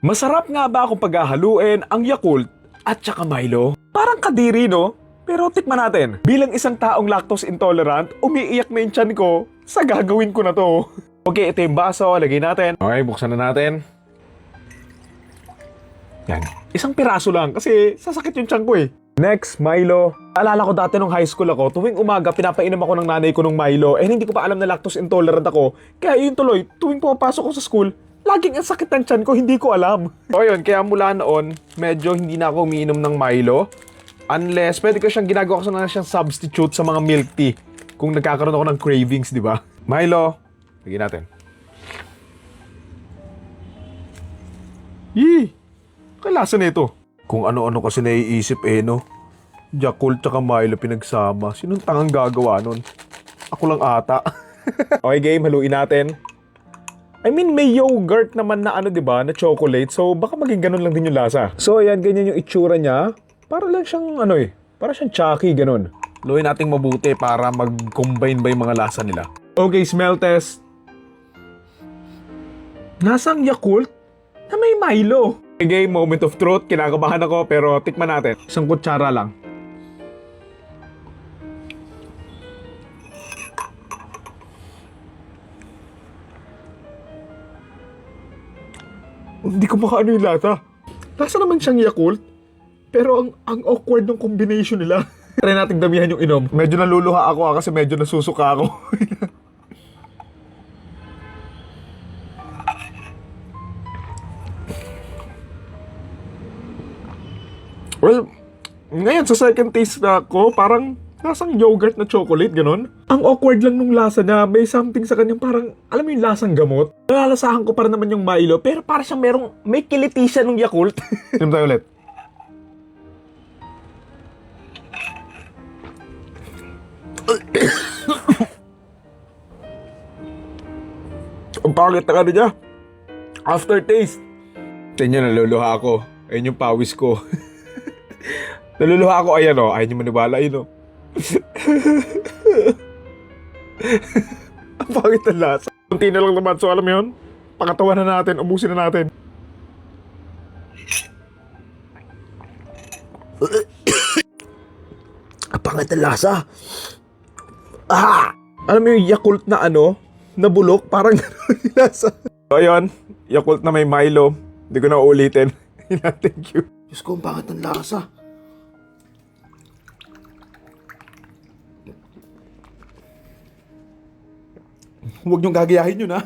Masarap nga ba kung paghahaluin ang Yakult at saka Milo? Parang kadiri, no? Pero tikman natin. Bilang isang taong lactose intolerant, umiiyak na yung tiyan ko sa gagawin ko na to. Okay, ito yung baso. Lagay natin. Okay, buksan na natin. Yan. Isang piraso lang kasi sasakit yung tiyan ko eh. Next, Milo. Alala ko dati nung high school ako, tuwing umaga pinapainom ako ng nanay ko ng Milo. Eh hindi ko pa alam na lactose intolerant ako. Kaya yun tuloy, tuwing pumapasok ko sa school, laging ang sakit ng tiyan ko, hindi ko alam. O yun, kaya mula noon, medyo hindi na ako umiinom ng Milo. Unless, pwede ko siyang ginagawa ko na siyang substitute sa mga milk tea. Kung nagkakaroon ako ng cravings, di ba? Milo, lagyan natin. Yee! Kalasa na ito. Kung ano-ano kasi naiisip no? Yakult tsaka Milo pinagsama. Sinong tangang gagawa nun? Ako lang ata. Okay game, haluin natin. I mean, may yogurt naman na diba, na chocolate. So, baka maging ganun lang din yung lasa. So, ayan, ganyan yung itsura niya. Para lang siyang, para siyang Chucky, ganun. Haluin natin mabuti para mag-combine ba yung mga lasa nila. Okay, smell test. Nasang Yakult na may Milo. Okay, moment of truth. Kinakabahan ako pero tikman natin. Isang kutsara lang. Hindi ko makaano yung lasa. Lasa naman siyang Yakult. Pero ang awkward ng combination nila. Try natin damihan yung inom. Medyo naluluha ako kasi medyo nasusuka ako. Well, ngayon sa second taste na ako, parang lasang yogurt na chocolate, ganun. Ang awkward lang nung lasa na may something sa kanyang parang, alam mo yung lasang gamot? Nalalasahan ko para naman yung Milo, pero para siyang may kiliti siya nung Yakult. Inom tayo ulit. Ang pangit na niya. Aftertaste. Tingnan, naluluha ako. Ayun yung pawis ko. Naluluha ako, ayan o. Ayaw niyo manibala, yun o. Ang pangit na lasa. Kunti na lang naman. So alam mo yun? Pangatawan na natin. Ubusin na natin. Ang pangit na lasa. Alam mo yung Yakult na na bulok? Parang gano'n yung lasa. So ayun, Yakult na may Milo. Hindi ko na uulitin. Thank you. Diyos ko, ang pangit ng lasa. Huwag niyong gagayahin yun, ha?